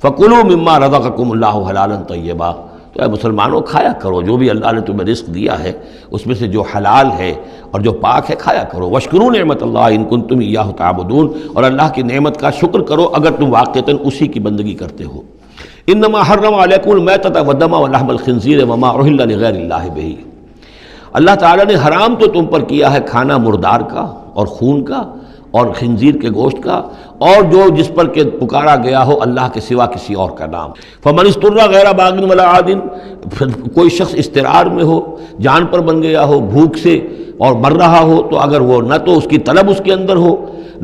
فَكُلُوا مِمَّا رَزَقَكُمُ اللَّهُ حَلَالًا طَيِّبًا، تو اے مسلمانوں کھایا کرو جو بھی اللہ نے تمہیں رزق دیا ہے اس میں سے جو حلال ہے اور جو پاک ہے کھایا کرو۔ وَاشْكُرُوا نِعْمَتَ اللَّهِ إِن كُنتُمْ إِيَّاهُ تَعْبُدُونَ، اور اللہ کی نعمت کا شکر کرو اگر تم واقعتاً اسی کی بندگی کرتے ہو۔ إِنَّمَا حَرَّمَ عَلَيْكُمُ الْمَيْتَةَ وَالدَّمَ وَلَحْمَ الْخِنزِيرِ وَمَا أُهِلَّ لِغَيْرِ اللَّهِ بِهِ، اللہ تعالیٰ نے حرام تو تم پر کیا ہے کھانا مردار کا اور خون کا اور خنزیر کے گوشت کا، اور جو جس پر کہ پکارا گیا ہو اللہ کے سوا کسی اور کا نام۔ فمن اضطر غیر باغ ولا عاد، کوئی شخص اضطرار میں ہو، جان پر بن گیا ہو، بھوک سے اور مر رہا ہو، تو اگر وہ نہ تو اس کی طلب اس کے اندر ہو،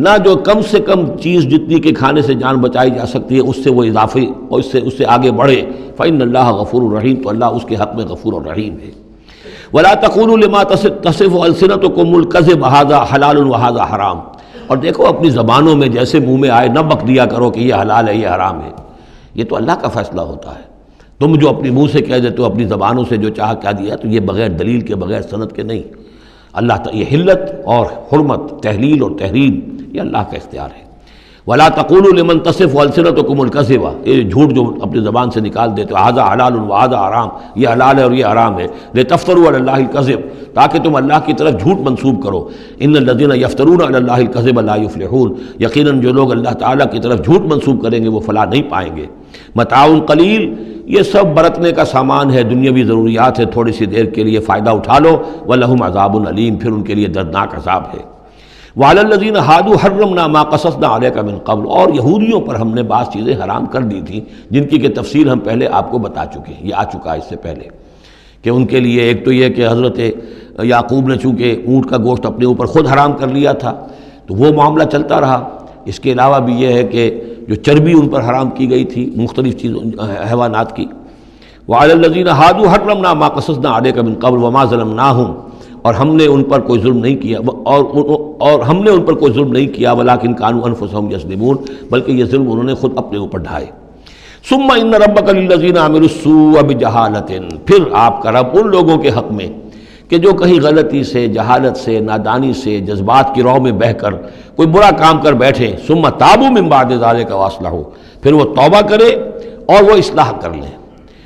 نہ جو کم سے کم چیز جتنی کہ کھانے سے جان بچائی جا سکتی ہے اس سے وہ اضافی اور اس سے آگے بڑھے، فإن اللہ غفور الرحیم، تو اللہ اس کے حق میں غفور الرحیم ہے۔ ولا تقولوا لما تصف السنتكم الكذب هذا حلال وهذا حرام، اور دیکھو اپنی زبانوں میں جیسے منہ میں آئے نہ بک دیا کرو کہ یہ حلال ہے یہ حرام ہے، یہ تو اللہ کا فیصلہ ہوتا ہے۔ تم جو اپنی منہ سے کہہ دیتے ہو اپنی زبانوں سے جو چاہ کہہ دیا، تو یہ بغیر دلیل کے بغیر سند کے نہیں۔ اللہ تعالیٰ یہ حلت اور حرمت، تحلیل اور تحریم یہ اللہ کا اختیار ہے۔ ولا تقولوا لمن تصف السنتكم الكذب، یہ جھوٹ جو اپنی زبان سے نکال دیتے ہو، هذا حلال وهذا حرام، یہ حلال ہے اور یہ حرام ہے، لتفتروا علی اللہ الکذب، تاکہ تم اللہ کی طرف جھوٹ منسوب کرو۔ ان الذین یفترون علی اللہ الکذب لا یفلحون، یقیناً جو لوگ اللہ تعالیٰ کی طرف جھوٹ منسوب کریں گے وہ فلاح نہیں پائیں گے۔ متاع قلیل، یہ سب برتنے کا سامان ہے، دنیاوی ضروریات ہے، تھوڑی سی دیر کے لیے فائدہ اٹھا لو، ولہم عذاب علیم، پھر ان کے لیے دردناک عذاب ہے۔ وعلی الذین ہادوا حرمنا ما قصصنا علیک من قبل، اور یہودیوں پر ہم نے بعض چیزیں حرام کر دی تھیں جن کی کہ تفصیل ہم پہلے آپ کو بتا چکے ہیں، یہ آ چکا ہے اس سے پہلے، کہ ان کے لیے ایک تو یہ کہ حضرت یعقوب نے چونکہ اونٹ کا گوشت اپنے اوپر خود حرام کر لیا تھا تو وہ معاملہ چلتا رہا۔ اس کے علاوہ بھی یہ ہے کہ جو چربی ان پر حرام کی گئی تھی مختلف چیزوں حیوانات کی۔ وعلی الذین ہادوا حرمنا ما قصصنا علیک من قبل وما ظلمناہم، اور ہم نے ان پر کوئی ظلم نہیں کیا، اور ہم نے ان پر کوئی ظلم نہیں کیا، ولکن کانوا انفسہم یظلمون، بلکہ یہ ظلم انہوں نے خود اپنے اوپر ڈھائے۔ ثم ان ربک للذین عملوا السوء بجہالۃ، پھر آپ کا رب ان لوگوں کے حق میں کہ جو کہیں غلطی سے، جہالت سے، نادانی سے، جذبات کی رو میں بہہ کر کوئی برا کام کر بیٹھے، ثم تابوا من بعد ذلک واصلحوا، پھر وہ توبہ کرے اور وہ اصلاح کر لیں،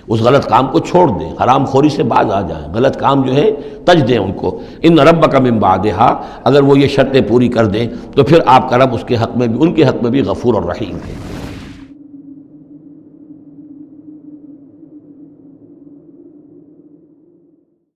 اس غلط کام کو چھوڑ دیں، حرام خوری سے باز آ جائیں، غلط کام جو ہے تج دیں ان کو۔ ان ربک من بعدہا، اگر وہ یہ شرطیں پوری کر دیں تو پھر آپ کا رب اس کے حق میں بھی، ان کے حق میں بھی غفور الرحیم ہے۔